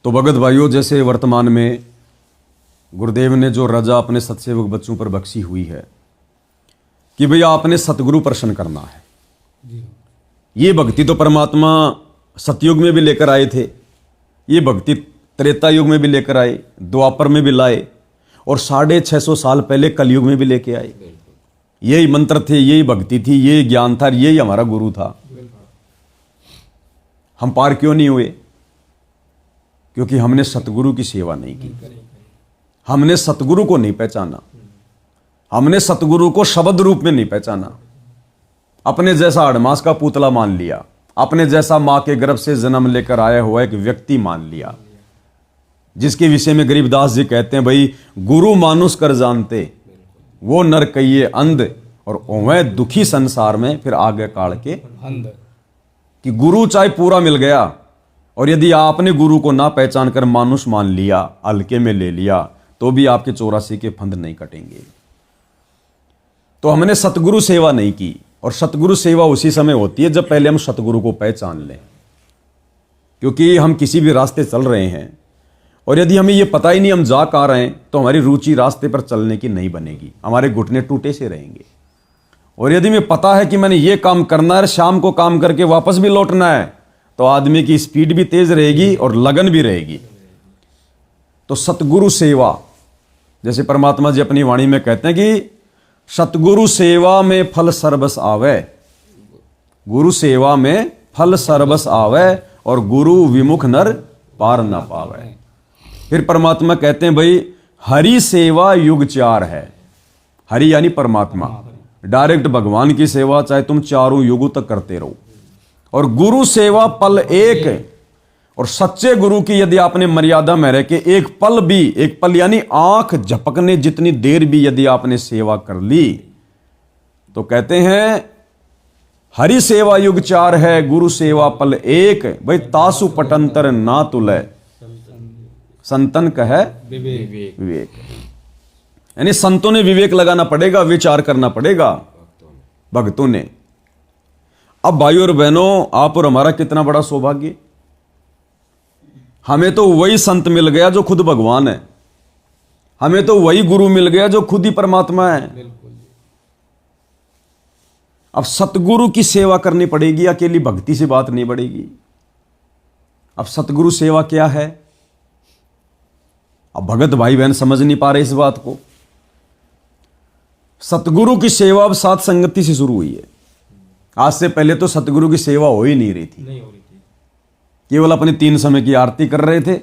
तो भगत भाइयों, जैसे वर्तमान में गुरुदेव ने जो रजा अपने सत्सेवक बच्चों पर बख्शी हुई है कि भैया आपने सतगुरु प्रसन्न करना है, ये भक्ति तो परमात्मा सतयुग में भी लेकर आए थे, ये भक्ति त्रेता युग में भी लेकर आए, द्वापर में भी लाए और 650 साल पहले कलयुग में भी लेके आए। यही मंत्र थे, यही भक्ति थी, यही ज्ञान था, यही हमारा गुरु था। हम पार क्यों नहीं हुए? क्योंकि हमने सतगुरु की सेवा नहीं की, हमने सतगुरु को नहीं पहचाना, हमने सतगुरु को शब्द रूप में नहीं पहचाना। अपने जैसा अड़मास का पुतला मान लिया, अपने जैसा मां के गर्भ से जन्म लेकर आया हुआ एक व्यक्ति मान लिया, जिसके विषय में गरीबदास जी कहते हैं, भाई गुरु मानुष कर जानते वो नर कहिए अंध, और ओवे दुखी संसार में फिर आगे काल के अंध। कि गुरु चाहे पूरा मिल गया, और यदि आपने गुरु को ना पहचान कर मानुष मान लिया, हल्के में ले लिया, तो भी आपके 84 के फंद नहीं कटेंगे। तो हमने सतगुरु सेवा नहीं की, और सतगुरु सेवा उसी समय होती है जब पहले हम सतगुरु को पहचान लें। क्योंकि हम किसी भी रास्ते चल रहे हैं और यदि हमें यह पता ही नहीं हम जा कहाँ रहे हैं, तो हमारी रुचि रास्ते पर चलने की नहीं बनेगी, हमारे घुटने टूटे से रहेंगे। और यदि हमें पता है कि मैंने ये काम करना है, शाम को काम करके वापस भी लौटना है, तो आदमी की स्पीड भी तेज रहेगी और लगन भी रहेगी। तो सतगुरु सेवा, जैसे परमात्मा जी अपनी वाणी में कहते हैं कि सतगुरु सेवा में फल सर्वस आवे, गुरु सेवा में फल सर्वस आवे, और गुरु विमुख नर पार ना पावे। फिर परमात्मा कहते हैं, भाई हरि सेवा युग 4 है। हरि यानी परमात्मा, डायरेक्ट भगवान की सेवा चाहे तुम चारों युगों तक करते रहो। और गुरु सेवा पल एक है, और सच्चे गुरु की यदि आपने मर्यादा में रह के एक पल भी, एक पल यानी आंख झपकने जितनी देर भी यदि आपने सेवा कर ली, तो कहते हैं हरि सेवा युग 4 है, गुरु सेवा पल एक। भाई तासु पटंतर ना तुले, संतन कहे विवेक। यानी संतों ने विवेक लगाना पड़ेगा, विचार करना पड़ेगा भक्तों ने। अब भाइयों और बहनों, आप और हमारा कितना बड़ा सौभाग्य, हमें तो वही संत मिल गया जो खुद भगवान है, हमें तो वही गुरु मिल गया जो खुद ही परमात्मा है। अब सतगुरु की सेवा करनी पड़ेगी, अकेली भक्ति से बात नहीं बढ़ेगी। अब सतगुरु सेवा क्या है? अब भगत भाई बहन समझ नहीं पा रहे इस बात को। सतगुरु की सेवा अब सात संगति से शुरू हुई है। आज से पहले तो सतगुरु की सेवा हो ही नहीं रही थी, केवल अपने 3 समय की आरती कर रहे थे,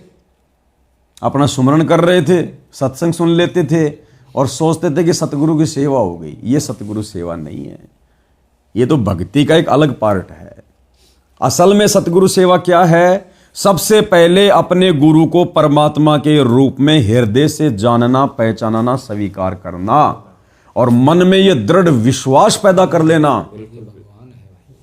अपना सुमरण कर रहे थे, सत्संग सुन लेते थे और सोचते थे कि सतगुरु की सेवा हो गई। ये सतगुरु सेवा नहीं है, ये तो भक्ति का एक अलग पार्ट है। असल में सतगुरु सेवा क्या है? सबसे पहले अपने गुरु को परमात्मा के रूप में हृदय से जानना, पहचानना, स्वीकार करना, और मन में यह दृढ़ विश्वास पैदा कर लेना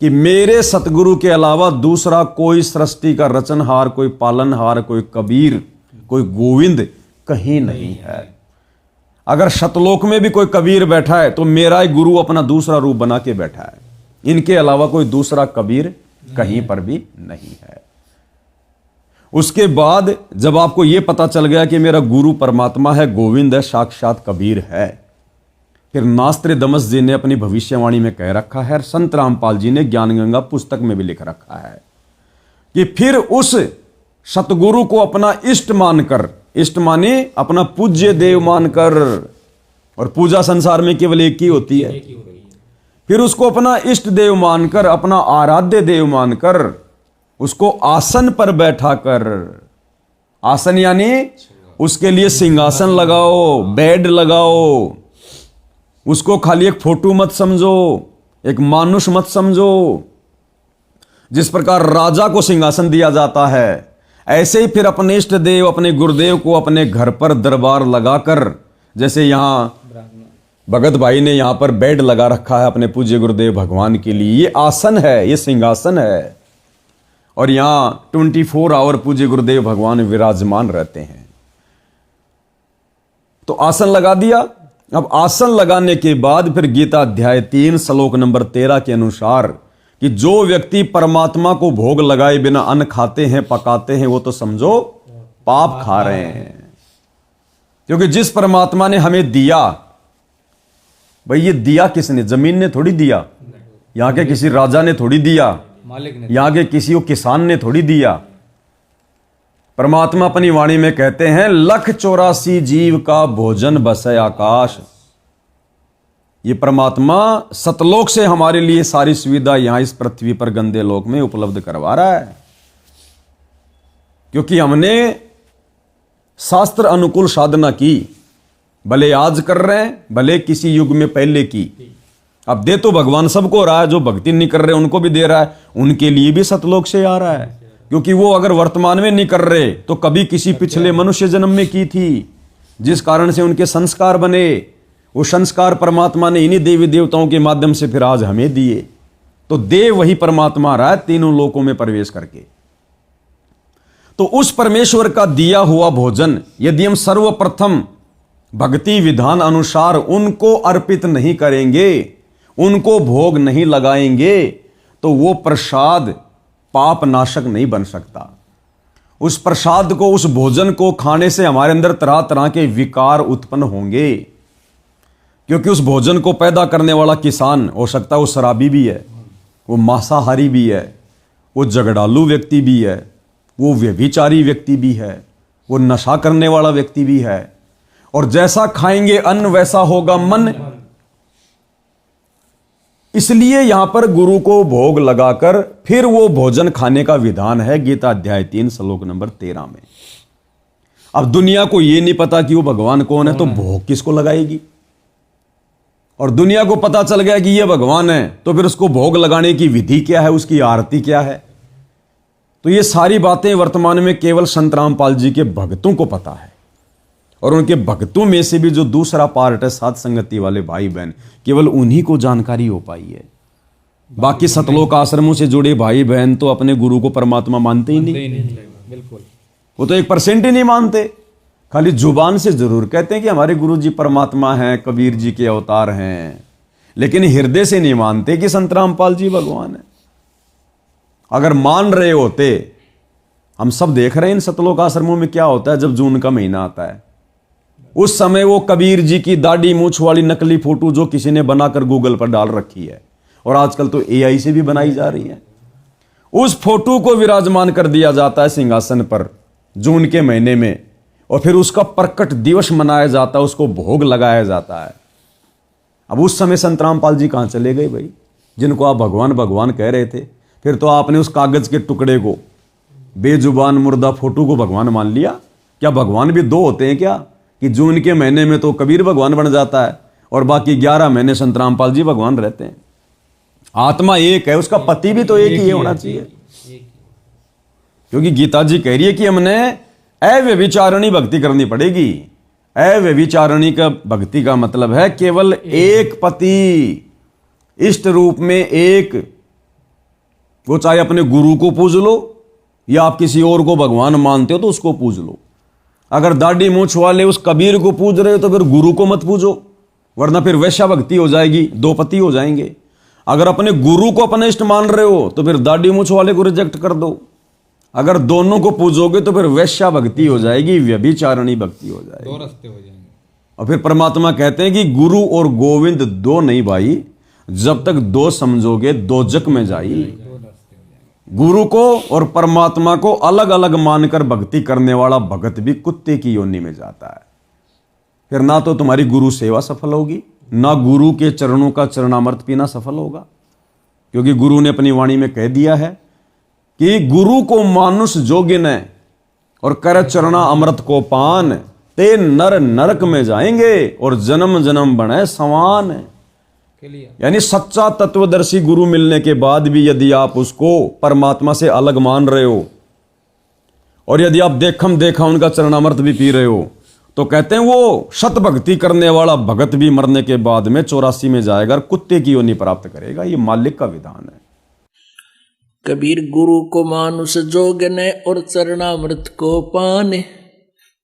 कि मेरे सतगुरु के अलावा दूसरा कोई सृष्टि का रचनहार, कोई पालनहार, कोई कबीर, कोई गोविंद कहीं नहीं है। अगर शतलोक में भी कोई कबीर बैठा है तो मेरा ही गुरु अपना दूसरा रूप बना के बैठा है, इनके अलावा कोई दूसरा कबीर कहीं पर भी नहीं है। उसके बाद जब आपको यह पता चल गया कि मेरा गुरु परमात्मा है, गोविंद है, साक्षात कबीर है, फिर नास्त्र दमस जी ने अपनी भविष्यवाणी में कह रखा है, संत रामपाल जी ने ज्ञान गंगा पुस्तक में भी लिख रखा है कि फिर उस सतगुरु को अपना इष्ट मानकर, इष्ट माने अपना पूज्य देव मानकर, और पूजा संसार में केवल एक ही होती है, फिर उसको अपना इष्ट देव मानकर, अपना आराध्य देव मानकर उसको आसन पर बैठा कर, आसन यानी उसके लिए सिंहासन लगाओ, बेड लगाओ, उसको खाली एक फोटो मत समझो, एक मानुष मत समझो। जिस प्रकार राजा को सिंहासन दिया जाता है, ऐसे ही फिर अपने इष्ट देव, अपने गुरुदेव को अपने घर पर दरबार लगाकर, जैसे यहां भगत भाई ने यहां पर बेड लगा रखा है अपने पूज्य गुरुदेव भगवान के लिए, ये आसन है, ये सिंहासन है, और यहां 24 आवर पूज्य गुरुदेव भगवान विराजमान रहते हैं। तो आसन लगा दिया। अब आसन लगाने के बाद फिर गीता अध्याय 3 श्लोक नंबर 13 के अनुसार कि जो व्यक्ति परमात्मा को भोग लगाए बिना अन्न खाते हैं, पकाते हैं, वो तो समझो पाप खा रहे हैं। क्योंकि जिस परमात्मा ने हमें दिया, भाई ये दिया किसने? जमीन ने थोड़ी दिया, यहां के किसी राजा ने थोड़ी दिया, मालिक ने, यहां के किसी किसान ने थोड़ी दिया। परमात्मा अपनी वाणी में कहते हैं 1,84 जीव का भोजन बसे आकाश। ये परमात्मा सतलोक से हमारे लिए सारी सुविधा यहां इस पृथ्वी पर गंदे लोक में उपलब्ध करवा रहा है। क्योंकि हमने शास्त्र अनुकूल साधना की, भले आज कर रहे हैं, भले किसी युग में पहले की। अब दे तो भगवान सबको रहा है, जो भक्ति नहीं कर रहे उनको भी दे रहा है, उनके लिए भी सतलोक से आ रहा है। क्योंकि वो अगर वर्तमान में नहीं कर रहे तो कभी किसी पिछले मनुष्य जन्म में की थी, जिस कारण से उनके संस्कार बने। वो संस्कार परमात्मा ने इन्हीं देवी देवताओं के माध्यम से फिर आज हमें दिए। तो देव वही परमात्मा रहा है तीनों लोकों में प्रवेश करके। तो उस परमेश्वर का दिया हुआ भोजन यदि हम सर्वप्रथम भक्ति विधान अनुसार उनको अर्पित नहीं करेंगे, उनको भोग नहीं लगाएंगे, तो वो प्रसाद पाप नाशक नहीं बन सकता। उस प्रसाद को, उस भोजन को खाने से हमारे अंदर तरह तरह के विकार उत्पन्न होंगे। क्योंकि उस भोजन को पैदा करने वाला किसान हो सकता है वो शराबी भी है, वो मांसाहारी भी है, वो झगड़ालू व्यक्ति भी है, वो व्यभिचारी व्यक्ति भी है, वो नशा करने वाला व्यक्ति भी है। और जैसा खाएंगे अन्न वैसा होगा मन। इसलिए यहां पर गुरु को भोग लगाकर फिर वो भोजन खाने का विधान है गीता अध्याय 3 श्लोक नंबर 13 में। अब दुनिया को यह नहीं पता कि वो भगवान कौन है, तो भोग किसको लगाएगी? और दुनिया को पता चल गया कि ये भगवान है, तो फिर उसको भोग लगाने की विधि क्या है, उसकी आरती क्या है? तो ये सारी बातें वर्तमान में केवल संत रामपाल जी के भक्तों को पता है। और उनके भक्तों में से भी जो दूसरा पार्ट है साध संगति वाले भाई बहन, केवल उन्हीं को जानकारी हो पाई है। बाकी सतलोक आश्रमों से जुड़े भाई बहन तो अपने गुरु को परमात्मा मानते ही नहीं। बिल्कुल, वो तो 1% ही नहीं मानते। खाली जुबान से जरूर कहते हैं कि हमारे गुरु जी परमात्मा हैं, कबीर जी के अवतार हैं, लेकिन हृदय से नहीं मानते कि संत रामपाल जी भगवान है। अगर मान रहे होते, हम सब देख रहे हैं इन सतलोक आश्रमों में क्या होता है। जब जून का महीना आता है, उस समय वो कबीर जी की दाढ़ी मूछ वाली नकली फोटो जो किसी ने बनाकर गूगल पर डाल रखी है, और आजकल तो AI से भी बनाई जा रही है, उस फोटो को विराजमान कर दिया जाता है सिंहासन पर जून के महीने में, और फिर उसका प्रकट दिवस मनाया जाता है, उसको भोग लगाया जाता है। अब उस समय संत रामपाल जी कहां चले गए भाई, जिनको आप भगवान भगवान कह रहे थे? फिर तो आपने उस कागज के टुकड़े को, बेजुबान मुर्दा फोटो को भगवान मान लिया। क्या भगवान भी दो होते हैं क्या, कि जून के महीने में तो कबीर भगवान बन जाता है और बाकी 11 महीने संत रामपाल जी भगवान रहते हैं? आत्मा एक है, उसका पति भी तो एक ही होना चाहिए। क्योंकि गीता जी कह रही है कि हमने अव्यभिचारिणी भक्ति करनी पड़ेगी। अव्यभिचारिणी का भक्ति का मतलब है केवल एक पति, इष्ट रूप में एक। वो चाहे अपने गुरु को पूज लो या आप किसी और को भगवान मानते हो तो उसको पूज लो। अगर दाढ़ी मूछ वाले उस कबीर को पूज रहे हो तो फिर गुरु को मत पूजो, वरना फिर वैश्या भक्ति हो जाएगी, दो पति हो जाएंगे। अगर अपने गुरु को अपने इष्ट मान रहे हो तो फिर दाढ़ी मूछ वाले को रिजेक्ट कर दो। अगर दोनों को पूजोगे तो फिर वैश्या भक्ति हो जाएगी, व्यभिचारिणी भक्ति हो जाएगी, दो रास्ते हो जाएंगे। और फिर परमात्मा कहते हैं कि गुरु और गोविंद दो नहीं भाई, जब तक दो समझोगे दोजक में जाई। गुरु को और परमात्मा को अलग अलग मानकर भक्ति करने वाला भगत भी कुत्ते की योनि में जाता है। फिर ना तो तुम्हारी गुरु सेवा सफल होगी, ना गुरु के चरणों का चरणामृत पीना सफल होगा। क्योंकि गुरु ने अपनी वाणी में कह दिया है कि गुरु को मानुष जोगिन और कर चरणा अमृत को पान, ते नर नरक में जाएंगे और जन्म जन्म बने समान। यानी सच्चा तत्वदर्शी गुरु मिलने के बाद भी यदि आप उसको परमात्मा से अलग मान रहे हो और यदि आप देखम देखा उनका चरणामृत भी पी रहे हो, तो कहते हैं वो शत भक्ति करने वाला भगत भी मरने के बाद में 84 में जाएगा और कुत्ते की योनि प्राप्त करेगा। ये मालिक का विधान है। कबीर गुरु को मानुष जोगने और चरणामृत को पाने,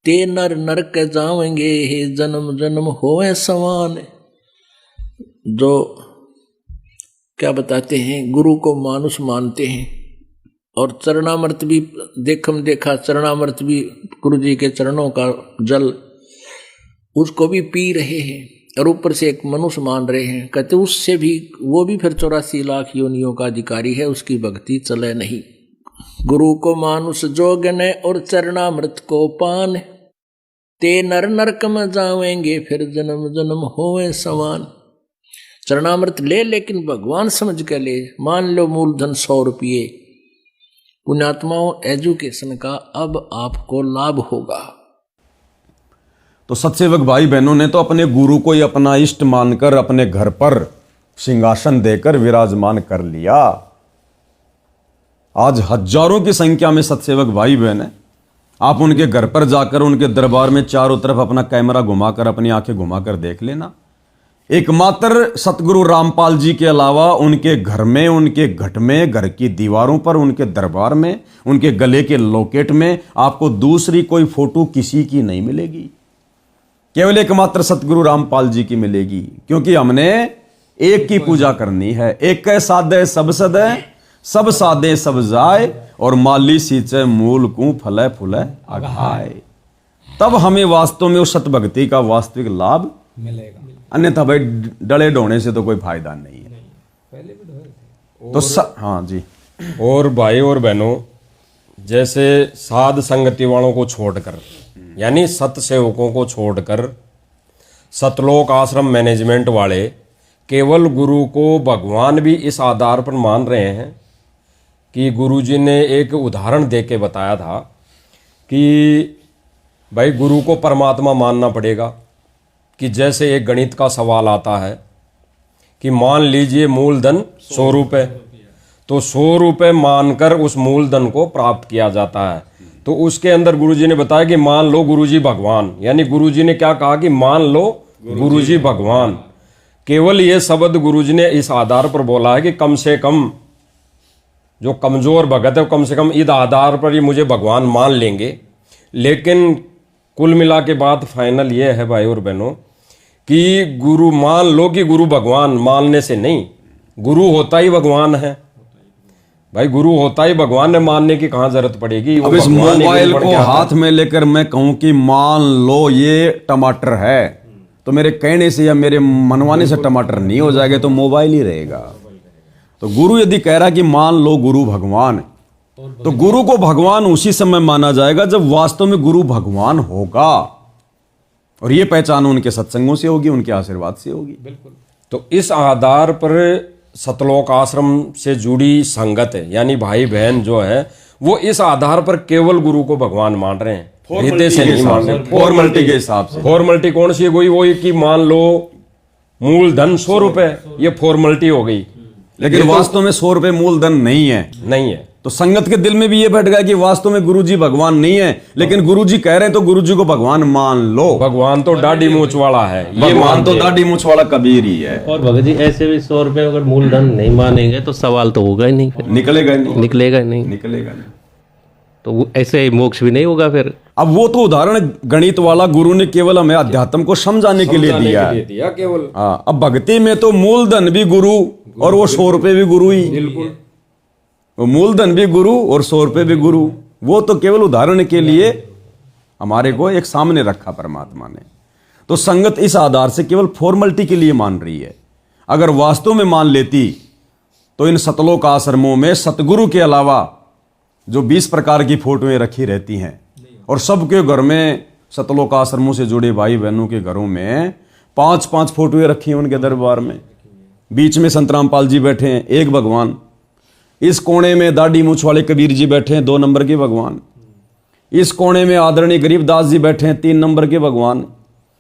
ते नर नरक जाएंगे हे जन्म जन्म होए समान। जो क्या बताते हैं, गुरु को मानुष मानते हैं और चरणामृत भी देखा चरणामृत भी गुरु जी के चरणों का जल उसको भी पी रहे हैं और ऊपर से एक मनुष्य मान रहे हैं। कहते उससे भी वो भी फिर 84 लाख योनियों का अधिकारी है, उसकी भक्ति चले नहीं। गुरु को मानुष जोगने और चरणामृत को पान, ते नर नरक में जावेंगे फिर जन्म जन्म होवे समान। चरणामृत ले लेकिन भगवान समझ के ले। मान लो मूलधन 100 रुपये। पुण्यात्माओं, एजुकेशन का अब आपको लाभ होगा। तो सत्सेवक भाई बहनों ने तो अपने गुरु को ही अपना इष्ट मानकर अपने घर पर सिंहासन देकर विराजमान कर लिया। आज हजारों की संख्या में सत्सेवक भाई बहन है। आप उनके घर पर जाकर उनके दरबार में चारों तरफ अपना कैमरा घुमाकर अपनी आंखें घुमाकर देख लेना। एकमात्र सतगुरु रामपाल जी के अलावा उनके घर में, उनके घट में, घर की दीवारों पर, उनके दरबार में, उनके गले के लॉकेट में आपको दूसरी कोई फोटो किसी की नहीं मिलेगी। केवल एकमात्र सतगुरु रामपाल जी की मिलेगी, क्योंकि हमने एक की पूजा करनी है। एक कै साधे सब सदै, सब साधे सब जाए, और माली सींचे मूल को फले फूले अघाए। तब हमें वास्तव में उस सत भक्ति का वास्तविक लाभ मिलेगा। अन्यथा भाई डले ढोने से तो कोई फायदा नहीं है। तो हाँ जी। और भाई और बहनों, जैसे साध संगति वालों को छोड़कर, यानी सत सेवकों को छोड़कर सतलोक आश्रम मैनेजमेंट वाले केवल गुरु को भगवान भी इस आधार पर मान रहे हैं कि गुरुजी ने एक उदाहरण दे के बताया था कि भाई गुरु को परमात्मा मानना पड़ेगा। कि जैसे एक गणित का सवाल आता है कि मान लीजिए मूलधन 100 रुपये, तो 100 रुपये मानकर उस मूलधन को प्राप्त किया जाता है। तो उसके अंदर गुरुजी ने बताया कि मान लो गुरुजी भगवान, यानी गुरुजी ने क्या कहा कि मान लो गुरुजी भगवान। केवल ये शब्द गुरुजी ने इस आधार पर बोला है कि कम से कम जो कमजोर भगत है कम से कम इस आधार पर ही मुझे भगवान मान लेंगे। लेकिन कुल मिला के बात फाइनल ये है भाई और बहनों कि गुरु मान लो कि गुरु भगवान, मानने से नहीं, गुरु होता ही भगवान है। भाई गुरु होता ही भगवान है, मानने की कहां जरूरत पड़ेगी। अब इस मोबाइल को हाथ में लेकर मैं कहूं कि मान लो ये टमाटर है, तो मेरे कहने से या मेरे मनवाने से टमाटर नहीं हो जाएगा, तो मोबाइल ही रहेगा। तो गुरु यदि कह रहा कि मान लो गुरु भगवान, तो गुरु को भगवान उसी समय माना जाएगा जब वास्तव में गुरु भगवान होगा। और ये पहचान उनके सत्संगों से होगी, उनके आशीर्वाद से होगी। बिल्कुल। तो इस आधार पर सतलोक आश्रम से जुड़ी संगत है, यानी भाई बहन जो है वो इस आधार पर केवल गुरु को भगवान मान रहे हैं, हृदय से नहीं मान रहे। फॉर्मेलिटी के हिसाब से। फॉर्मेलिटी कौन सी है? वही कि मान लो मूलधन 100 रुपए, ये फॉर्मेलिटी हो गई। लेकिन वास्तव में 100 रुपए मूलधन नहीं है। तो संगत के दिल में भी ये बैठ गया कि वास्तव में गुरुजी भगवान नहीं है, लेकिन गुरुजी कह रहे हैं तो गुरुजी को भगवान मान लो। भगवान तो दाढ़ी मूछ वाला है, ये मान तो दाढ़ी मूछ वाला कबीर ही है। और भगत जी ऐसे भी 100 रुपए अगर मूलधन नहीं मानेंगे तो सवाल तो होगा ही नहीं, निकलेगा नहीं। तो ऐसे मोक्ष भी नहीं होगा फिर। अब वो तो उदाहरण गणित वाला गुरु ने केवल हमें अध्यात्म को समझाने के लिए दिया केवल। हाँ, अब भक्ति में तो मूलधन भी गुरु और वो 100 रुपए भी गुरु ही। बिल्कुल। वो मूलधन भी गुरु और 100 रुपए भी गुरु। वो तो केवल उदाहरण के लिए हमारे को एक सामने रखा परमात्मा ने। तो संगत इस आधार से केवल फॉर्मेलिटी के लिए मान रही है। अगर वास्तव में मान लेती तो इन सतलोक आश्रमों में सतगुरु के अलावा जो 20 प्रकार की फोटोएं रखी रहती हैं, और सबके घर में सतलोक आश्रमों से जुड़े भाई बहनों के घरों में 5-5 फोटोएं रखी हैं उनके दरबार में। बीच में संत रामपाल जी बैठे हैं, एक भगवान। इस कोने में दाढ़ी मूछ वाले कबीर जी बैठे हैं, 2 नंबर के भगवान। इस कोने में आदरणीय गरीबदास जी बैठे हैं, 3 नंबर के भगवान।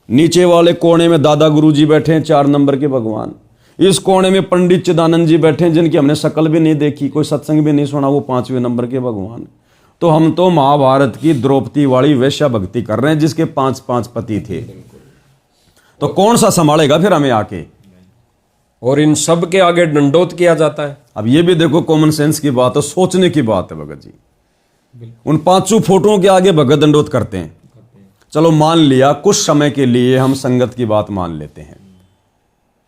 नीचे वाले कोने में दादा गुरु जी बैठे हैं, 4 नंबर के भगवान। इस कोने में पंडित चिदानंद जी बैठे हैं, जिनकी हमने शक्ल भी नहीं देखी, कोई सत्संग भी नहीं सुना, वो 5वें नंबर के भगवान। तो हम तो महाभारत की द्रौपदी वाली वैश्या भक्ति कर रहे हैं, जिसके 5-5 पति थे। तो कौन सा संभालेगा फिर हमें आके? और इन सब के आगे दंडोत किया जाता है। अब ये भी देखो, कॉमन सेंस की बात है, सोचने की बात है भगत जी। उन 5 फोटोओं के आगे भगत दंडोत करते हैं। चलो मान लिया कुछ समय के लिए हम संगत की बात मान लेते हैं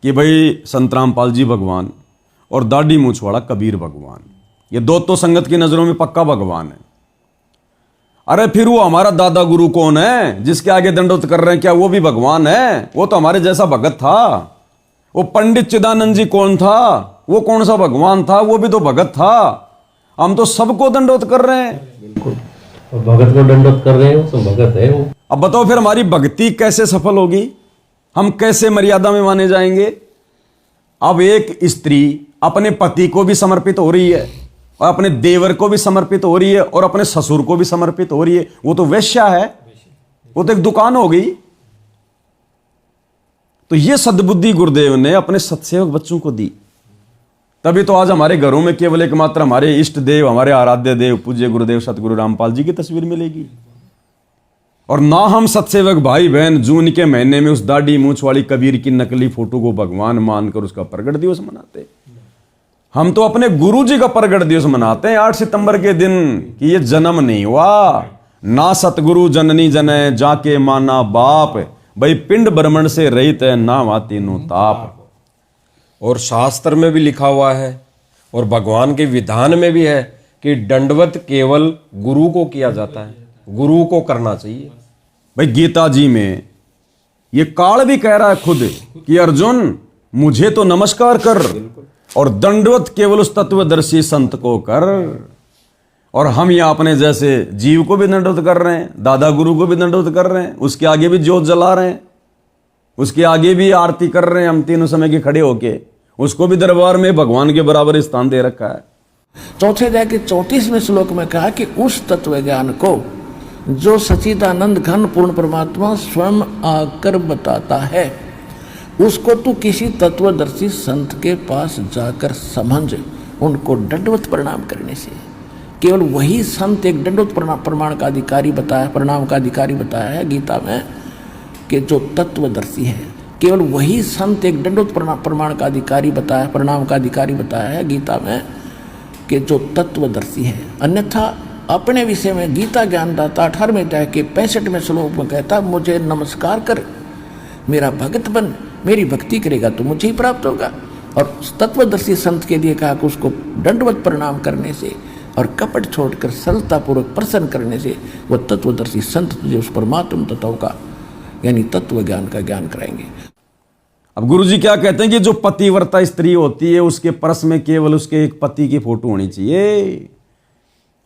कि भाई संत रामपाल जी भगवान और दाढ़ी मूछ वाला कबीर भगवान, ये दो तो संगत की नजरों में पक्का भगवान है। अरे फिर वो हमारा दादा गुरु कौन है जिसके आगे दंडवत कर रहे हैं? क्या वो भी भगवान है? वो तो हमारे जैसा भगत था। वो पंडित चिदानंद जी कौन था? वो कौन सा भगवान था? वो भी तो भगत था। हम तो सबको दंडवत कर रहे हैं। बिल्कुल, और भगत को दंडवत कर रहे हो तो भगत है वो। अब बताओ फिर हमारी भक्ति कैसे सफल होगी? हम कैसे मर्यादा में माने जाएंगे? अब एक स्त्री अपने पति को भी समर्पित हो रही है और अपने देवर को भी समर्पित हो रही है और अपने ससुर को भी समर्पित हो रही है। वो तो वेश्या है, वो तो एक दुकान हो गई। तो ये सद्बुद्धि गुरुदेव ने अपने सत्सेवक बच्चों को दी। तभी तो आज हमारे घरों में केवल एकमात्र हमारे इष्ट देव, हमारे आराध्य देव पूज्य गुरुदेव सतगुरु रामपाल जी की तस्वीर मिलेगी। और ना हम सत्सेवक भाई बहन जून के महीने में उस दाढ़ी मूंछ वाली कबीर की नकली फोटो को भगवान मानकर उसका प्रगट दिवस मनाते। हम तो अपने गुरु जी का प्रगट दिवस मनाते हैं 8 सितंबर के दिन कि ये जन्म नहीं हुआ। ना सतगुरु जननी जने जाके माना बाप, भाई पिंड ब्रह्मण से रहित है ना वाती नु ताप। और शास्त्र में भी लिखा हुआ है और भगवान के विधान में भी है कि दंडवत केवल गुरु को किया जाता है, गुरु को करना चाहिए। भाई गीता जी में ये काल भी कह रहा है खुद कि अर्जुन मुझे तो नमस्कार कर और दंडवत केवल उस तत्वदर्शी संत को कर। और हम यहां अपने जैसे जीव को भी दंडवत कर रहे हैं, दादा गुरु को भी दंडवत कर रहे हैं, उसके आगे भी ज्योत जला रहे हैं, उसके आगे भी आरती कर रहे हैं हम तीनों समय के खड़े होके। उसको भी दरबार में भगवान के बराबर स्थान दे रखा है। चौथे अध्याय के 34वें श्लोक में कहा कि उस तत्व ज्ञान को जो सच्चिदानंद घन पूर्ण परमात्मा स्वयं आकर बताता है, उसको तू किसी तत्वदर्शी संत के पास जाकर समझ, उनको दंडवत प्रणाम करने से। केवल वही संत एक दंडवत प्रमाण का अधिकारी बताया, प्रणाम का अधिकारी बताया है गीता में कि जो तत्वदर्शी है। केवल वही संत एक दंडवत प्रमाण का अधिकारी बताया, प्रणाम का अधिकारी बताया है गीता में कि जो तत्वदर्शी है। अन्यथा अपने विषय में गीता ज्ञानदाता 18वें अध्याय के 65वें श्लोक में कहता, मुझे नमस्कार कर, मेरा भगत बन, मेरी भक्ति करेगा तो मुझे ही प्राप्त होगा। और तत्वदर्शी संत के लिए कहा कि उसको दंडवत प्रणाम करने से और कपट छोड़कर सरलतापूर्वक प्रसन्न करने से वह तत्वदर्शी संत तुझे उस परमात्म तत्व का यानी तत्व ज्ञान का ज्ञान कराएंगे। अब गुरुजी क्या कहते हैं कि जो पतिव्रता स्त्री होती है उसके पर्स में केवल उसके एक पति की फोटो होनी चाहिए।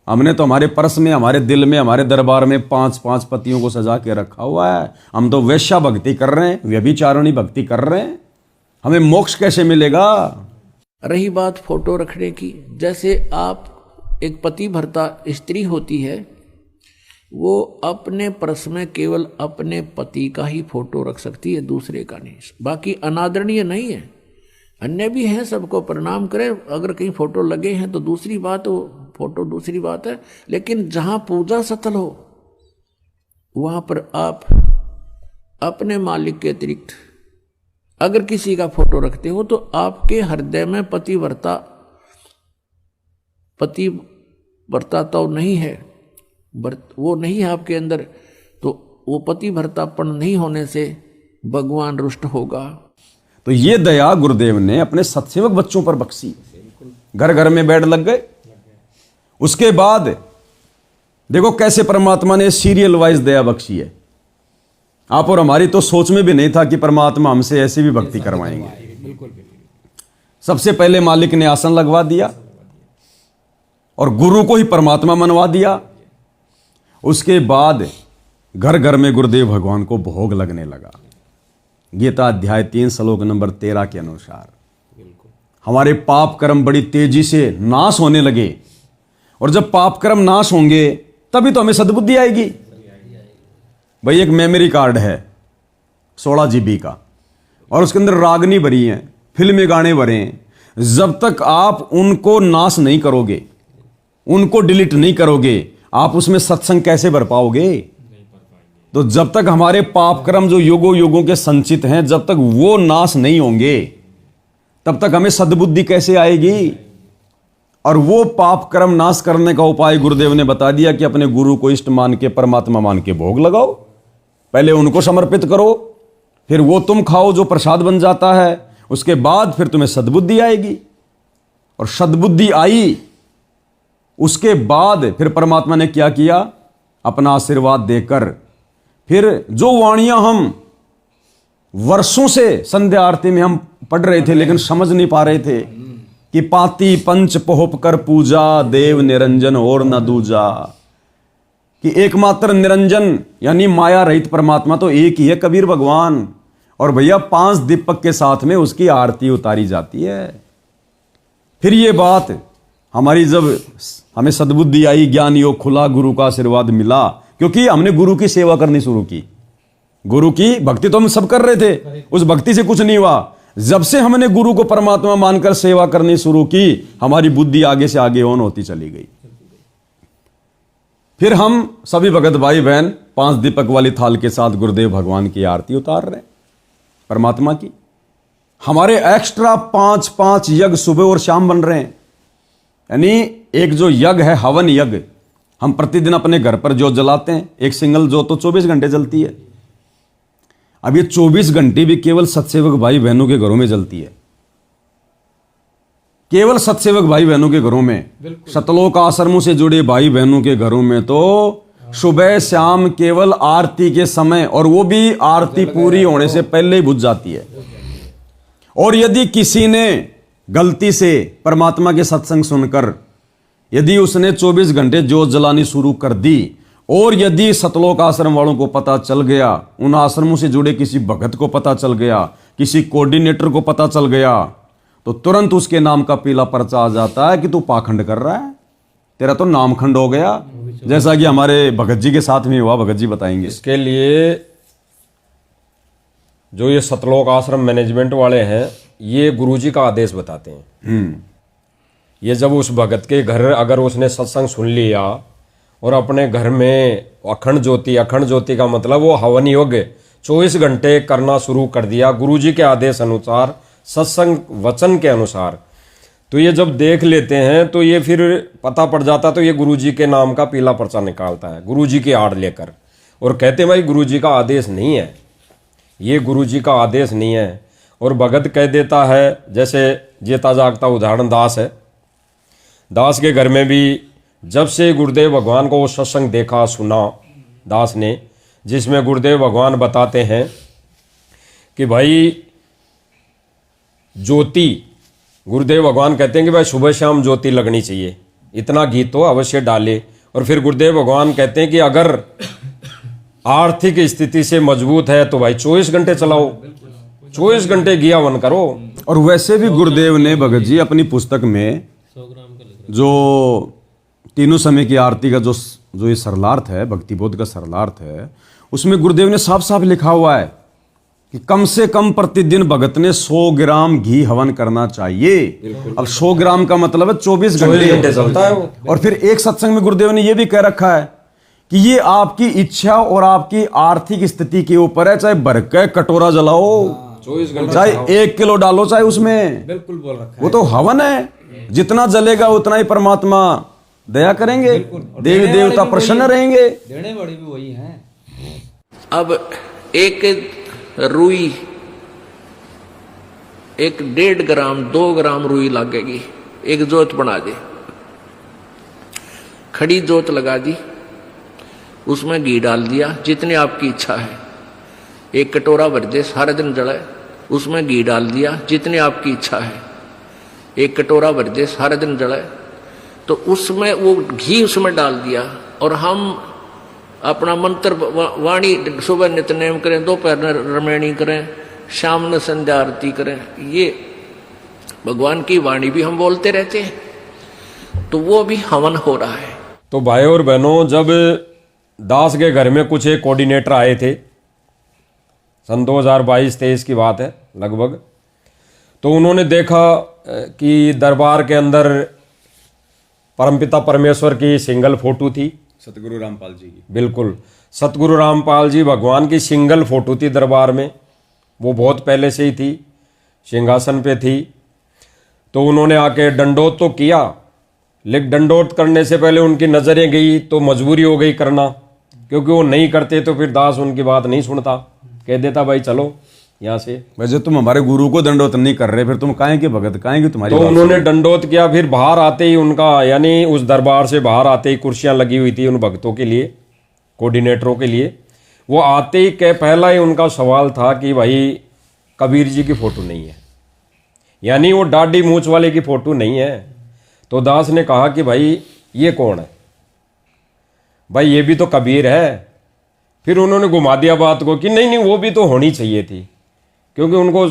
हमने तो हमारे पर्स में, हमारे दिल में, हमारे दरबार में 5-5 पतियों को सजा के रखा हुआ है। हम तो वैश्या भक्ति कर रहे हैं, व्यभिचारिणी भक्ति कर रहे हैं। हमें मोक्ष कैसे मिलेगा? रही बात फोटो रखने की, जैसे आप एक पति भर्ता स्त्री होती है, वो अपने पर्स में केवल अपने पति का ही फोटो रख सकती है, दूसरे का नहीं। बाकी अनादरणीय नहीं है, अन्य भी हैं, सबको प्रणाम करें। अगर कहीं फोटो लगे हैं तो दूसरी बात, वो फोटो दूसरी बात है। लेकिन जहां पूजा सतल हो वहां पर आप अपने मालिक के अतिरिक्त अगर किसी का फोटो रखते हो तो आपके हृदय में पतिव्रता तो नहीं है, वो नहीं है आपके अंदर, तो वो पतिव्रतापन नहीं होने से भगवान रुष्ट होगा। तो ये दया गुरुदेव ने अपने सत्सेवक बच्चों पर बख्शी। घर घर में बेड लग गए। उसके बाद देखो कैसे परमात्मा ने सीरियल वाइज दया बख्शी है। आप और हमारी तो सोच में भी नहीं था कि परमात्मा हमसे ऐसी भी भक्ति करवाएंगे। सबसे पहले मालिक ने आसन लगवा दिया और गुरु को ही परमात्मा मनवा दिया। उसके बाद घर घर में गुरुदेव भगवान को भोग लगने लगा। गीता अध्याय 3 श्लोक नंबर 13 के अनुसार हमारे पाप कर्म बड़ी तेजी से नाश होने लगे। और जब पाप कर्म नाश होंगे तभी तो हमें सद्बुद्धि आएगी। भाई एक मेमोरी कार्ड है 16 GB का और उसके अंदर रागनी भरी हैं, फिल्मी गाने भरे हैं। जब तक आप उनको नाश नहीं करोगे, उनको डिलीट नहीं करोगे, आप उसमें सत्संग कैसे भर पाओगे? तो जब तक हमारे पाप कर्म जो युगों युगों के संचित हैं, जब तक वो नाश नहीं होंगे तब तक हमें सद्बुद्धि कैसे आएगी? और वो पाप कर्म नाश करने का उपाय गुरुदेव ने बता दिया कि अपने गुरु को इष्ट मान के, परमात्मा मान के भोग लगाओ। पहले उनको समर्पित करो, फिर वो तुम खाओ जो प्रसाद बन जाता है। उसके बाद फिर तुम्हें सद्बुद्धि आएगी। और सद्बुद्धि आई उसके बाद फिर परमात्मा ने क्या किया, अपना आशीर्वाद देकर फिर जो वाणियां हम वर्षों से संध्या आरती में हम पढ़ रहे थे लेकिन समझ नहीं पा रहे थे कि पाती पंच पोहप कर पूजा, देव निरंजन और न दूजा, कि एकमात्र निरंजन यानी माया रहित परमात्मा तो एक ही है, कबीर भगवान। और भैया 5 दीपक के साथ में उसकी आरती उतारी जाती है। फिर ये बात हमारी जब हमें सद्बुद्धि आई, ज्ञान योग खुला, गुरु का आशीर्वाद मिला, क्योंकि हमने गुरु की सेवा करनी शुरू की। गुरु की भक्ति तो हम सब कर रहे थे, उस भक्ति से कुछ नहीं हुआ। जब से हमने गुरु को परमात्मा मानकर सेवा करनी शुरू की, हमारी बुद्धि आगे से आगे ऑन होती चली गई। फिर हम सभी भगत भाई बहन 5 दीपक वाली थाल के साथ गुरुदेव भगवान की आरती उतार रहे हैं परमात्मा की। हमारे एक्स्ट्रा 5 यज्ञ सुबह और शाम बन रहे हैं। यानी एक जो यज्ञ है हवन यज्ञ, हम प्रतिदिन अपने घर पर जोत जलाते हैं, एक सिंगल जोत तो 24 घंटे जलती है। अब ये 24 घंटे भी केवल सत्सेवक भाई बहनों के घरों में जलती है, केवल सत्सेवक भाई बहनों के घरों में। सतलोक आश्रमों से जुड़े भाई बहनों के घरों में तो सुबह शाम केवल आरती के समय, और वो भी आरती पूरी होने से पहले ही बुझ जाती है। और यदि किसी ने गलती से परमात्मा के सत्संग सुनकर यदि उसने 24 घंटे जोत जलानी शुरू कर दी, और यदि सतलोक आश्रम वालों को पता चल गया, उन आश्रमों से जुड़े किसी भगत को पता चल गया, किसी कोऑर्डिनेटर को पता चल गया, तो तुरंत उसके नाम का पीला पर्चा आ जाता है कि तू पाखंड कर रहा है, तेरा तो नामखंड हो गया। जैसा कि हमारे भगत जी के साथ में हुआ, भगत जी बताएंगे। इसके लिए जो ये सतलोक आश्रम मैनेजमेंट वाले हैं, ये गुरुजी का आदेश बताते हैं। ये जब उस भगत के घर अगर उसने सत्संग सुन लिया और अपने घर में अखंड ज्योति का मतलब वो हवन योग 24 घंटे करना शुरू कर दिया गुरुजी के आदेश अनुसार, सत्संग वचन के अनुसार, तो ये जब देख लेते हैं तो ये फिर पता पड़ जाता, तो ये गुरुजी के नाम का पीला पर्चा निकालता है गुरुजी की आड़ लेकर, और कहते हैं भाई गुरुजी का आदेश नहीं है, ये गुरुजी का आदेश नहीं है। और भगत कह देता है, जैसे जेता जागता उदाहरण दास है, दास के घर में भी जब से गुरुदेव भगवान को वो सत्संग देखा सुना दास ने, जिसमें गुरुदेव भगवान बताते हैं कि भाई ज्योति, गुरुदेव भगवान कहते हैं कि भाई सुबह शाम ज्योति लगनी चाहिए, इतना घी तो अवश्य डाले। और फिर गुरुदेव भगवान कहते हैं कि अगर आर्थिक स्थिति से मजबूत है तो भाई 24 घंटे चलाओ, 24 घंटे घी हवन करो। और वैसे भी गुरुदेव ने भगत जी अपनी पुस्तक में जो तीनों समय की आरती का जो ये सरलार्थ है, भक्ति बोध का सरलार्थ है, उसमें गुरुदेव ने साफ साफ लिखा हुआ है कि कम से कम प्रतिदिन भगत ने 100 ग्राम घी हवन करना चाहिए। अब 100 ग्राम का मतलब है 24 घंटे चलता है वो। और फिर एक सत्संग में गुरुदेव ने यह भी कह रखा है कि ये आपकी इच्छा और आपकी आर्थिक स्थिति के ऊपर है, चाहे भर के कटोरा जलाओ, 24 घंटे चाहे 1 किलो डालो, चाहे उसमें, बिल्कुल बोल रखा है। वो तो हवन है, जितना जलेगा उतना ही परमात्मा दया करेंगे, देवी देवता प्रसन्न रहेंगे, देने वाली भी वही है। अब एक रुई, एक 1.5 ग्राम 2 ग्राम रुई लगेगी, एक जोत बना दे, खड़ी जोत लगा दी, उसमें घी डाल दिया जितनी आपकी इच्छा है, एक कटोरा भर दे, सारे दिन जलाए, उसमें घी डाल दिया जितनी आपकी इच्छा है, एक कटोरा भर दे, सारे दिन जलाए, तो उसमें वो घी उसमें डाल दिया, और हम अपना मंत्र वाणी सुबह नित्यनेम करें, दोपहर रमैणी करें, शाम न संध्या आरती करें, ये भगवान की वाणी भी हम बोलते रहते हैं, तो वो भी हवन हो रहा है। तो भाई और बहनों, जब दास के घर में कुछ एक कोऑर्डिनेटर आए थे, सन 2022-23 की बात है लगभग, तो उन्होंने देखा कि दरबार के अंदर परमपिता परमेश्वर की सिंगल फोटो थी, सतगुरु रामपाल जी की, बिल्कुल सतगुरु रामपाल जी भगवान की सिंगल फोटो थी दरबार में, वो बहुत पहले से ही थी, सिंहासन पे थी। तो उन्होंने आके दंडोत तो किया, लेकिन दंडोत करने से पहले उनकी नज़रें गई तो मजबूरी हो गई करना, क्योंकि वो नहीं करते तो फिर दास उनकी बात नहीं सुनता, कह देता भाई चलो यहाँ से। वैसे तुम हमारे गुरु को दंडोत नहीं कर रहे, फिर तुम काहे के भगत, काहे की तुम्हारी तो बात उन्होंने दंडोत किया। फिर बाहर आते ही उनका, यानी उस दरबार से बाहर आते ही कुर्सियां लगी हुई थी उन भक्तों के लिए, कोऑर्डिनेटरों के लिए। वो आते ही के पहला ही उनका सवाल था कि भाई कबीर जी की फोटो नहीं है, यानी वो दाढ़ी मूंछ वाले की फोटो नहीं है। तो दास ने कहा कि भाई ये कौन है, भाई ये भी तो कबीर है। फिर उन्होंने घुमा दिया बात को कि नहीं नहीं वो भी तो होनी चाहिए थी, क्योंकि उनको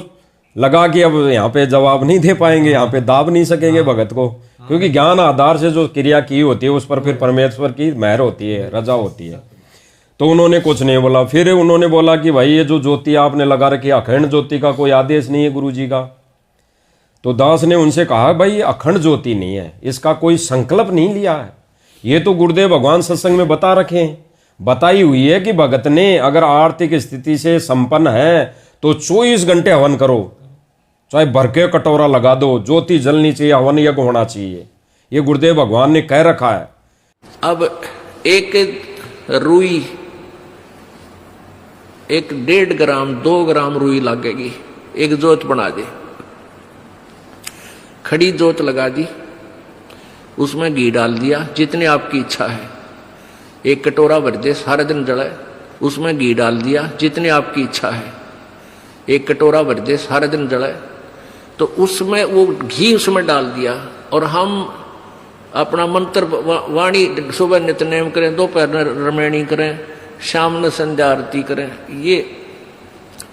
लगा कि अब यहाँ पे जवाब नहीं दे पाएंगे, यहाँ पे दाब नहीं सकेंगे भगत को, क्योंकि ज्ञान आधार से जो क्रिया की होती है उस पर फिर परमेश्वर की मेहर होती है, रजा होती है। तो उन्होंने कुछ नहीं बोला। फिर उन्होंने बोला कि भाई ये जो ज्योति आपने लगा रखी है, अखंड ज्योति का कोई आदेश नहीं है गुरु जी का। तो दास ने उनसे कहा भाई अखंड ज्योति नहीं है, इसका कोई संकल्प नहीं लिया है, ये तो गुरुदेव भगवान सत्संग में बता रखे हैं, बताई हुई है कि भगत ने अगर आर्थिक स्थिति से संपन्न है तो 24 घंटे हवन करो, चाहे भर के कटोरा लगा दो, ज्योति जलनी चाहिए, हवन यज्ञ होना चाहिए, ये गुरुदेव भगवान ने कह रखा है। अब एक रुई, एक 1.5 ग्राम 2 ग्राम रुई लगेगी, एक जोत बना दे, खड़ी जोत लगा दी, उसमें घी डाल दिया जितनी आपकी इच्छा है, एक कटोरा भर दे, सारा दिन जले, उसमें घी डाल दिया जितनी आपकी इच्छा है, एक कटोरा भर दे, सारा दिन जले, तो उसमें वो घी उसमें डाल दिया। और हम अपना मंत्र वाणी सुबह नित्यनेम करें, दोपहर रमैणी करें, शाम में संध्या आरती करें, ये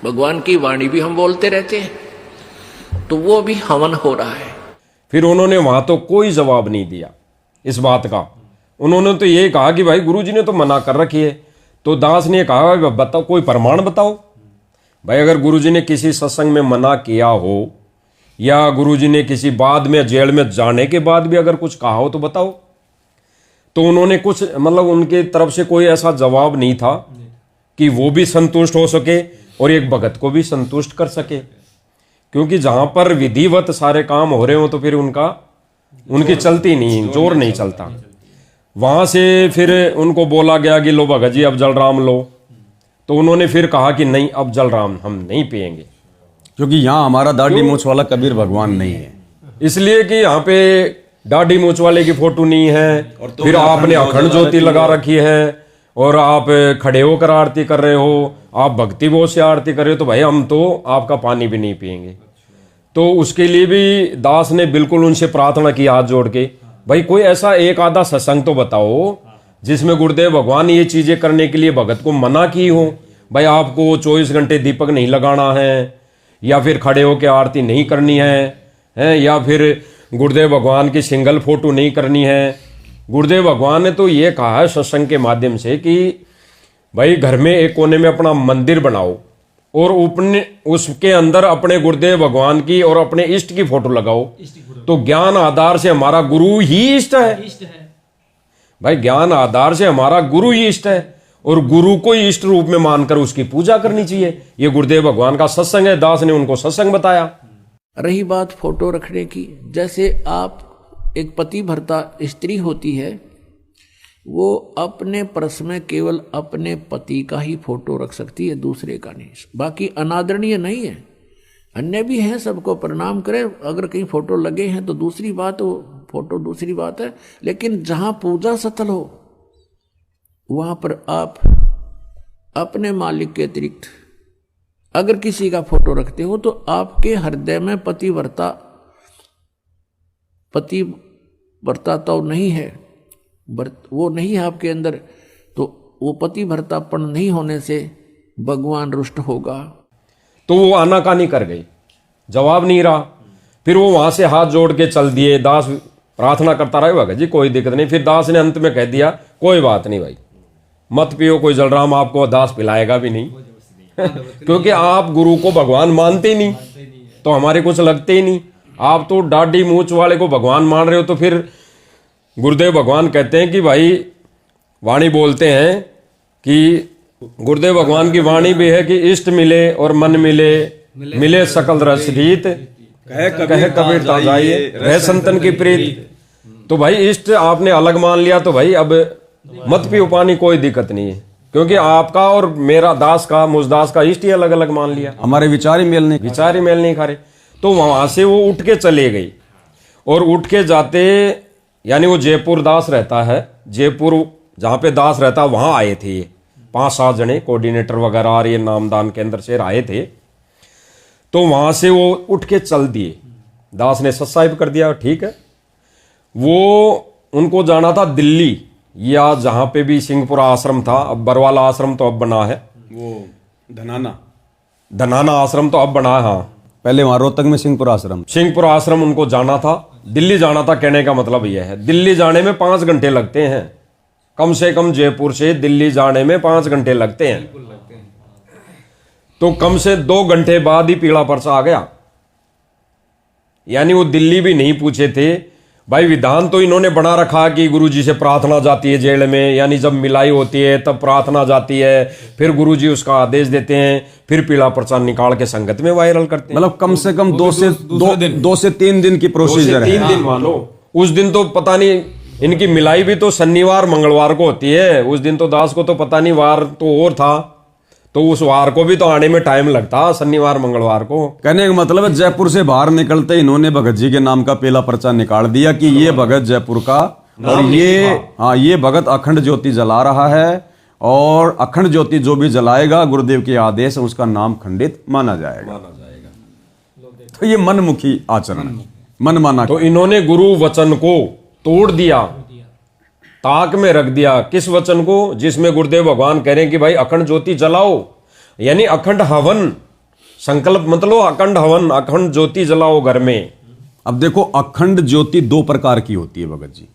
भगवान की वाणी भी हम बोलते रहते हैं, तो वो भी हवन हो रहा है। फिर उन्होंने वहां तो कोई जवाब नहीं दिया इस बात का। उन्होंने तो ये कहा कि भाई गुरुजी ने तो मना कर रखी है। तो दास ने कहा बताओ, कोई प्रमाण बताओ। भाई अगर गुरुजी ने किसी सत्संग में मना किया हो या गुरुजी ने किसी बाद में जेल में जाने के बाद भी अगर कुछ कहा हो तो बताओ। तो उन्होंने कुछ, मतलब उनके तरफ से कोई ऐसा जवाब नहीं था कि वो भी संतुष्ट हो सके और एक भगत को भी संतुष्ट कर सके, क्योंकि जहां पर विधिवत सारे काम हो रहे हो तो फिर उनकी चलती नहीं, जोर नहीं चलता। वहां से फिर उनको बोला गया कि लो भगत जी अब जलराम लो। तो उन्होंने फिर कहा कि नहीं अब जलराम हम नहीं पिएंगे, क्योंकि यहाँ हमारा दाढ़ी मूंछ वाला कबीर भगवान नहीं है, इसलिए कि यहाँ पे दाढ़ी मूंछ वाले की फोटो नहीं है। तो फिर आपने अखंड ज्योति लगा रखी है और आप खड़े होकर आरती कर रहे हो, आप भक्ति भाव से आरती कर रहे हो, तो भाई हम तो आपका पानी भी नहीं पिएंगे। तो उसके लिए भी दास ने बिल्कुल उनसे प्रार्थना की हाथ जोड़ के, भाई कोई ऐसा एक आधा सत्संग तो बताओ जिसमें गुरुदेव भगवान ये चीजें करने के लिए भगत को मना की हो। भाई आपको 24 घंटे दीपक नहीं लगाना है, या फिर खड़े होकर आरती नहीं करनी है, या फिर गुरुदेव भगवान की सिंगल फोटो नहीं करनी है। गुरुदेव भगवान ने तो ये कहा है सत्संग के माध्यम से कि भाई घर में एक कोने में अपना मंदिर बनाओ और उसके अंदर अपने गुरुदेव भगवान की और अपने इष्ट की फोटो लगाओ। तो ज्ञान आधार से हमारा गुरु ही इष्ट है। भाई ज्ञान आधार से हमारा गुरु ही इष्ट है और गुरु को ही इष्ट रूप में मानकर उसकी पूजा करनी चाहिए। ये गुरुदेव भगवान का सत्संग है, दास ने उनको सत्संग बताया। रही बात फोटो रखने की, जैसे आप एक पति भर्ता स्त्री होती है, वो अपने पर्स में केवल अपने पति का ही फोटो रख सकती है, दूसरे का नहीं। बाकी अनादरणीय नहीं है, अन्य भी है, सबको प्रणाम करें। अगर कहीं फोटो लगे हैं तो दूसरी बात, वो फोटो दूसरी बात है, लेकिन जहां पूजा स्थल हो वहां पर आप अपने मालिक के अतिरिक्त अगर किसी का फोटो रखते हो तो आपके हृदय में पतिव्रता तो नहीं है, वो नहीं है आपके अंदर, तो वो पतिव्रतापन नहीं होने से भगवान रुष्ट होगा। तो वो आनाकानी कर गई, जवाब नहीं रहा। फिर वो वहां से हाथ जोड़ के चल दिए। दास प्रार्थना करता रहे, भगत जी कोई दिक्कत नहीं। फिर दास ने अंत में कह दिया कोई बात नहीं भाई, मत पियो, कोई जलराम आपको दास पिलाएगा भी नहीं क्योंकि आप गुरु को भगवान मानते ही नहीं, तो हमारे कुछ लगते ही नहीं। आप तो दाढ़ी मूंछ वाले को भगवान मान रहे हो। तो फिर गुरुदेव भगवान कहते हैं कि भाई वाणी बोलते हैं कि गुरुदेव भगवान की वाणी भी है कि इष्ट मिले और मन मिले सकल रस रीत, कहे कबीर ताजाइए रह संतन की प्रीत। तो भाई इष्ट आपने अलग मान लिया तो भाई अब मत पियो पानी, कोई दिक्कत नहीं है। क्योंकि आपका और मेरा दास का मुजदास का इष्ट ही अलग अलग मान लिया, हमारे विचार ही मेल नहीं। विचार ही मेल नहीं खा रहे। तो वहां से वो उठ के चले गई और उठ के जाते, यानी वो जयपुर दास रहता है, जयपुर जहां पे दास रहता वहां आए थे ये 5-7 जने कोऑर्डिनेटर वगैरह और ये नामदान केंद्र से आए थे। तो वहां से वो उठ के चल दिए, दास ने सत्साहिब कर दिया, ठीक है। वो उनको जाना था दिल्ली, या जहां पे भी सिंहपुर आश्रम था, अब बरवाला आश्रम तो अब बना है, वो धनाना आश्रम तो अब बना है, हाँ। पहले वहां रोहतक में सिंहपुर आश्रम उनको जाना था, दिल्ली जाना था। कहने का मतलब यह है, दिल्ली जाने में 5 घंटे लगते हैं, कम से कम जयपुर से दिल्ली जाने में 5 घंटे लगते हैं। तो कम से 2 घंटे बाद ही पीला पर्चा आ गया। यानी वो दिल्ली भी नहीं पूछे थे भाई। विधान तो इन्होंने बना रखा कि गुरुजी से प्रार्थना जाती है जेल में, यानी जब मिलाई होती है तब प्रार्थना जाती है, फिर गुरुजी उसका आदेश देते हैं, फिर पीला पर्चा निकाल के संगत में वायरल करते हैं। मतलब कम से कम 2 से 3 दिन की प्रोसीजर है। 3 दिन मानो। उस दिन तो पता नहीं, इनकी मिलाई भी तो शनिवार मंगलवार को होती है, उस दिन तो दास को तो पता नहीं वार तो और था, तो उस वार को भी तो आने में टाइम लगता, शनिवार मंगलवार को। कहने का मतलब है जयपुर से बाहर निकलते इन्होंने भगत जी के नाम का पहला पर्चा निकाल दिया कि ये भगत जयपुर का, और ये भगत अखंड ज्योति जला रहा है, और अखंड ज्योति जो भी जलाएगा गुरुदेव के आदेश है उसका नाम खंडित माना जाएगा। तो ये मनमुखी आचरण, मनमाना। तो इन्होंने गुरु वचन को तोड़ दिया, ताक में रख दिया। किस वचन को? जिसमें गुरुदेव भगवान कह रहे हैं कि भाई अखंड ज्योति जलाओ, यानी अखंड हवन, संकल्प मतलब अखंड हवन, अखंड ज्योति जलाओ घर में। अब देखो अखंड ज्योति 2 प्रकार की होती है भगत जी।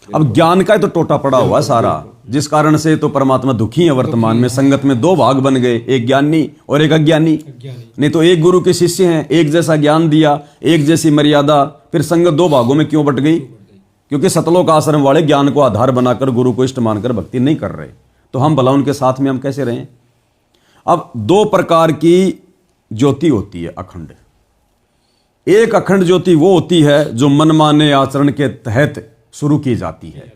अब ज्ञान का तो टोटा पड़ा हुआ सारा, जिस कारण से तो परमात्मा दुखी है वर्तमान में। संगत में 2 भाग बन गए, एक ज्ञानी और एक अज्ञानी। नहीं तो एक गुरु के शिष्य हैं, एक जैसा ज्ञान दिया, एक जैसी मर्यादा, फिर संगत 2 भागों में क्यों बट गई? क्योंकि सतलोक आश्रम वाले ज्ञान को आधार बनाकर गुरु को इष्ट मानकर भक्ति नहीं कर रहे, तो हम भला उनके साथ में हम कैसे रहें? अब 2 प्रकार की ज्योति होती है अखंड। एक अखंड ज्योति वो होती है जो मनमाने आचरण के तहत शुरू की जाती है,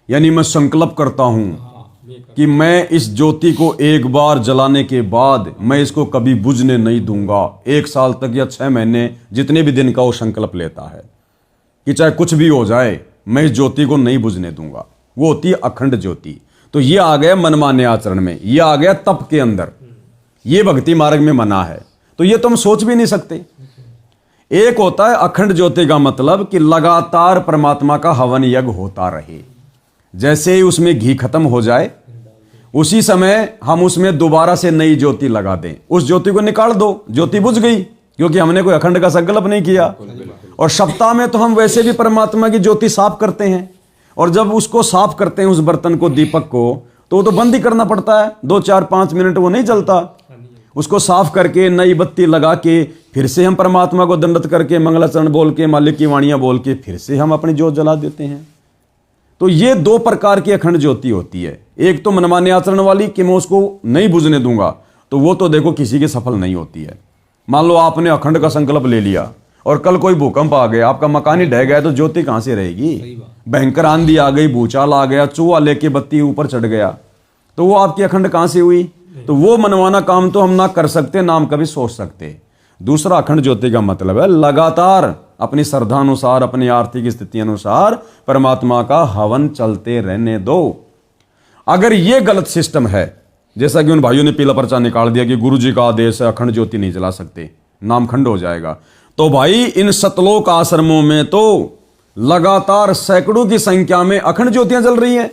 यानी मैं संकल्प करता हूं कि मैं इस ज्योति को एक बार जलाने के बाद मैं इसको कभी बुझने नहीं दूंगा। 1 साल तक या 6 महीने, जितने भी दिन का वो संकल्प लेता है कि चाहे कुछ भी हो जाए मैं इस ज्योति को नहीं बुझने दूंगा, वो होती है अखंड ज्योति। तो ये आ गया मनमान्य आचरण में, ये आ गया तप के अंदर, ये भक्ति मार्ग में मना है। तो ये तो हम सोच भी नहीं सकते। एक होता है अखंड ज्योति का मतलब कि लगातार परमात्मा का हवन यज्ञ होता रहे, जैसे ही उसमें घी खत्म हो जाए उसी समय हम उसमें दोबारा से नई ज्योति लगा दें। उस ज्योति को निकाल दो, ज्योति बुझ गई, क्योंकि हमने कोई अखंड का संकल्प नहीं किया। और सप्ताह में तो हम वैसे भी परमात्मा की ज्योति साफ करते हैं, और जब उसको साफ करते हैं उस बर्तन को, दीपक को, तो वो तो बंद ही करना पड़ता है। 2, 4, 5 मिनट वो नहीं जलता। उसको साफ करके नई बत्ती लगा के फिर से हम परमात्मा को दंडत करके मंगलाचरण बोल के मालिक की वाणियां बोल के फिर से हम अपनी ज्योत जला देते हैं। तो ये 2 प्रकार की अखंड ज्योति होती है। एक तो मनमान्य आचरण वाली कि मैं उसको नहीं बुझने दूंगा, तो वो तो देखो किसी की सफल नहीं होती है। मान लो आपने अखंड का संकल्प ले लिया और कल कोई भूकंप आ गया, आपका मकान ही ढह गया, तो ज्योति कहां से रहेगी? भयंकर आंधी आ गई, भूचाल आ गया, चूहा लेके बत्ती ऊपर चढ़ गया, तो वो आपकी अखंड कहां से हुई? तो वो मनवाना काम तो हम ना कर सकते, ना हम कभी सोच सकते। दूसरा अखंड ज्योति का मतलब है लगातार अपनी श्रद्धा अनुसार, अपनी आर्थिक स्थिति अनुसार परमात्मा का हवन चलते रहने दो। अगर ये गलत सिस्टम है, जैसा कि उन भाइयों ने पीला पर्चा निकाल दिया कि गुरुजी का आदेश है अखंड ज्योति नहीं जला सकते, नाम खंड हो जाएगा, तो भाई इन सतलोक आश्रमों में तो लगातार सैकड़ों की संख्या में अखंड ज्योतियां जल रही हैं,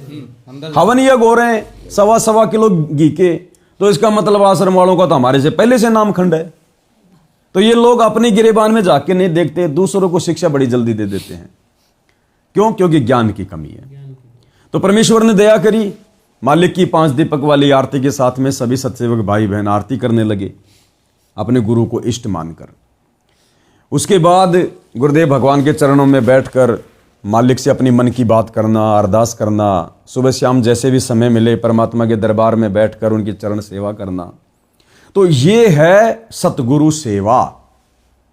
हवन यज्ञ हो रहे हैं 1.25 किलो घी के। तो इसका मतलब आश्रम वालों का तो हमारे से पहले से नाम खंड है। तो ये लोग अपनी गिरेबान में जाके नहीं देखते, दूसरों को शिक्षा बड़ी जल्दी दे देते हैं। क्यों? क्योंकि ज्ञान की कमी है। तो परमेश्वर ने दया करी, मालिक की 5 दीपक वाली आरती के साथ में सभी सत्सेवक भाई बहन आरती करने लगे अपने गुरु को इष्ट मानकर। उसके बाद गुरुदेव भगवान के चरणों में बैठकर मालिक से अपनी मन की बात करना, अरदास करना, सुबह शाम जैसे भी समय मिले परमात्मा के दरबार में बैठकर उनकी चरण सेवा करना। तो ये है सतगुरु सेवा,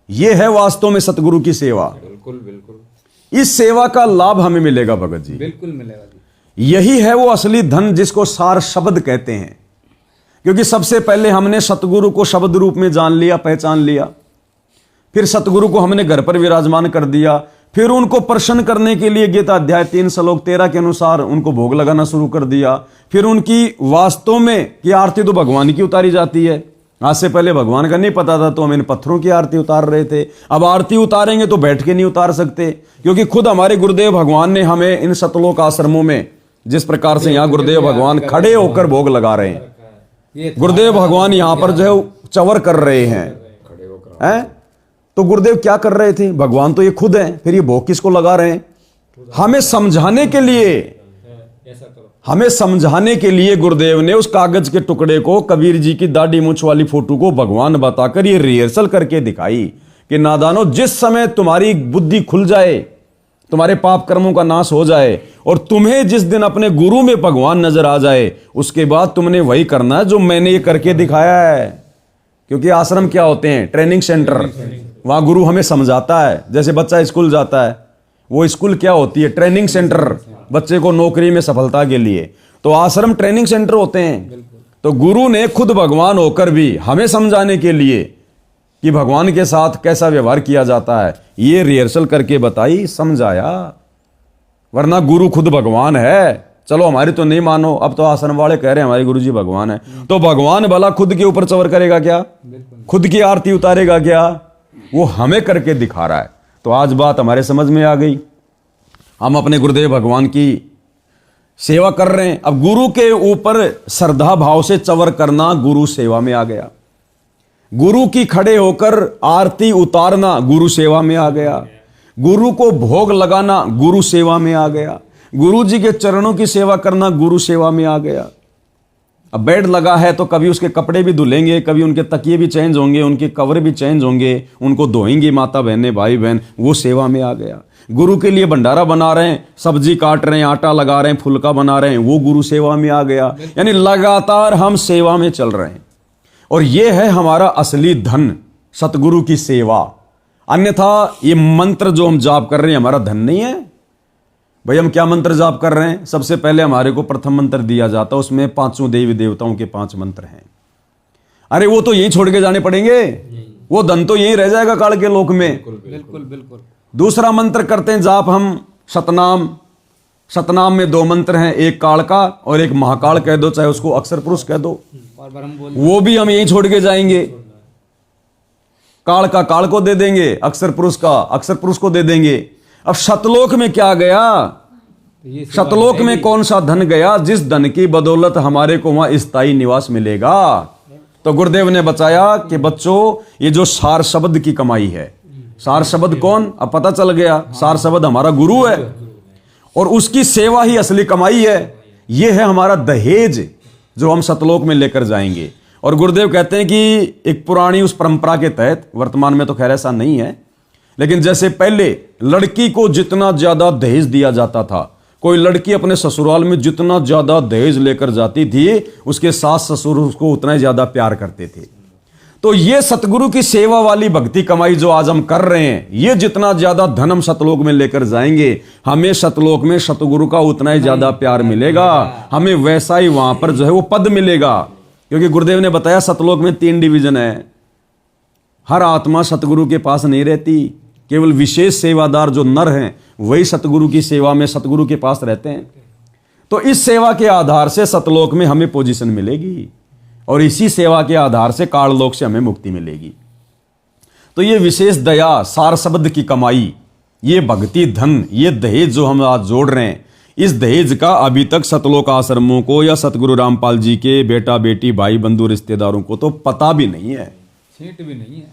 ये है वास्तव में सतगुरु की सेवा। बिल्कुल बिल्कुल इस सेवा का लाभ हमें मिलेगा भगत जी, बिल्कुल मिलेगा जी। यही है वो असली धन जिसको सार शब्द कहते हैं। क्योंकि सबसे पहले हमने सतगुरु को शब्द रूप में जान लिया, पहचान लिया, फिर सतगुरु को हमने घर पर विराजमान कर दिया, फिर उनको प्रसन्न करने के लिए गीता अध्याय 3 श्लोक 13 के अनुसार उनको भोग लगाना शुरू कर दिया। फिर उनकी वास्तव में की आरती तो भगवान की उतारी जाती है। आज से पहले भगवान का नहीं पता था तो हम इन पत्थरों की आरती उतार रहे थे। अब आरती उतारेंगे तो बैठ के नहीं उतार सकते, क्योंकि खुद हमारे गुरुदेव भगवान ने हमें इन सतलोक आश्रमों में, जिस प्रकार से यहाँ गुरुदेव भगवान खड़े होकर भोग लगा रहे हैं, गुरुदेव भगवान यहाँ पर जो है चवर कर रहे हैं, तो गुरुदेव क्या कर रहे थे? भगवान तो ये खुद हैं, फिर ये भोग किसको लगा रहे हैं? हमें समझाने के लिए, हमें समझाने के लिए गुरुदेव ने उस कागज के टुकड़े को, कबीर जी की दाढ़ी मूंछ वाली फोटो को भगवान बताकर ये रिहर्सल करके दिखाई कि नादानो, जिस समय तुम्हारी बुद्धि खुल जाए, तुम्हारे पाप कर्मों का नाश हो जाए और तुम्हें जिस दिन अपने गुरु में भगवान नजर आ जाए, उसके बाद तुमने वही करना है जो मैंने ये करके दिखाया है। क्योंकि आश्रम क्या होते हैं? Training centre. वहां गुरु हमें समझाता है। जैसे बच्चा स्कूल जाता है, वो स्कूल क्या होती है? ट्रेनिंग सेंटर, बच्चे को नौकरी में सफलता के लिए। तो आश्रम ट्रेनिंग सेंटर होते हैं। तो गुरु ने खुद भगवान होकर भी हमें समझाने के लिए कि भगवान के साथ कैसा व्यवहार किया जाता है, ये रिहर्सल करके बताई, समझाया। वरना गुरु खुद भगवान है। चलो हमारी तो नहीं मानो, अब तो आश्रम वाले कह रहे हैं हमारे गुरु जी भगवान है, तो भगवान भला खुद के ऊपर चवर करेगा क्या? खुद की आरती उतारेगा क्या? वो हमें करके दिखा रहा है। तो आज बात हमारे समझ में आ गई। हम अपने गुरुदेव भगवान की सेवा कर रहे हैं। अब गुरु के ऊपर श्रद्धा भाव से चवर करना गुरु सेवा में आ गया। गुरु की खड़े होकर आरती उतारना गुरु सेवा में आ गया। गुरु को भोग लगाना गुरु सेवा में आ गया। गुरु जी के चरणों की सेवा करना गुरु सेवा में आ गया। अब बेड लगा है तो कभी उसके कपड़े भी धुलेंगे, कभी उनके तकिए भी चेंज होंगे, उनके कवर भी चेंज होंगे, उनको धोएंगी माता बहने, भाई बहन, वो सेवा में आ गया। गुरु के लिए भंडारा बना रहे हैं, सब्जी काट रहे हैं, आटा लगा रहे हैं, फुलका बना रहे हैं, वो गुरु सेवा में आ गया। यानी लगातार हम सेवा में चल रहे हैं। और ये है हमारा असली धन, सतगुरु की सेवा। अन्यथा ये मंत्र जो हम जाप कर रहे हैं हमारा धन नहीं है। भाई हम क्या मंत्र जाप कर रहे हैं? सबसे पहले हमारे को प्रथम मंत्र दिया जाता है, उसमें 5 देवी देवताओं के 5 मंत्र हैं। अरे वो तो यहीं छोड़ के जाने पड़ेंगे, वो धन तो यहीं रह जाएगा काल के लोक में। बिल्कुल बिल्कुल। दूसरा मंत्र करते हैं जाप हम सतनाम। सतनाम में 2 मंत्र हैं, एक काल का और एक महाकाल कह दो, चाहे उसको अक्षर पुरुष कह दो, वो भी हम यहीं छोड़ के जाएंगे। काल का काल को दे देंगे, अक्षर पुरुष का अक्षर पुरुष को दे देंगे। अब सतलोक में क्या गया? सतलोक में कौन सा धन गया जिस धन की बदौलत हमारे को वहां स्थायी निवास मिलेगा? तो गुरुदेव ने बताया कि बच्चों, ये जो सार शब्द की कमाई है, सार शब्द कौन? अब पता चल गया, सार शब्द हमारा गुरु है और उसकी सेवा ही असली कमाई है। ये है हमारा दहेज जो हम सतलोक में लेकर जाएंगे। और गुरुदेव कहते हैं कि एक पुरानी उस परंपरा के तहत, वर्तमान में तो खैर ऐसा नहीं है, लेकिन जैसे पहले लड़की को जितना ज्यादा दहेज दिया जाता था, कोई लड़की अपने ससुराल में जितना ज्यादा दहेज लेकर जाती थी, उसके सास ससुर उसको उतना ही ज्यादा प्यार करते थे। तो ये सतगुरु की सेवा वाली भक्ति कमाई जो आज हम कर रहे हैं, ये जितना ज्यादा धन हम सतलोक में लेकर जाएंगे, हमें सतलोक में सतगुरु का उतना ही ज्यादा प्यार मिलेगा, हमें वैसा ही वहां पर जो है वो पद मिलेगा। क्योंकि गुरुदेव ने बताया सतलोक में 3 डिवीजन है। हर आत्मा सतगुरु के पास नहीं रहती, केवल विशेष सेवादार जो नर हैं वही सतगुरु की सेवा में सतगुरु के पास रहते हैं। तो इस सेवा के आधार से सतलोक में हमें पोजीशन मिलेगी और इसी सेवा के आधार से काललोक से हमें मुक्ति मिलेगी। तो ये विशेष दया, सार शब्द की कमाई, ये भक्ति धन, ये दहेज जो हम आज जोड़ रहे हैं, इस दहेज का अभी तक सतलोक आश्रमों को या सतगुरु रामपाल जी के बेटा बेटी भाई बंधु रिश्तेदारों को तो पता भी नहीं है, छींट भी नहीं है।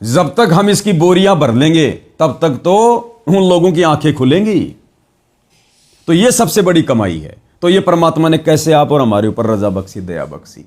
जब तक हम इसकी बोरियां भर लेंगे तब तक तो उन लोगों की आंखें खुलेंगी। तो ये सबसे बड़ी कमाई है। तो ये परमात्मा ने कैसे आप और हमारे ऊपर रजा बख्शी, दया बख्शी।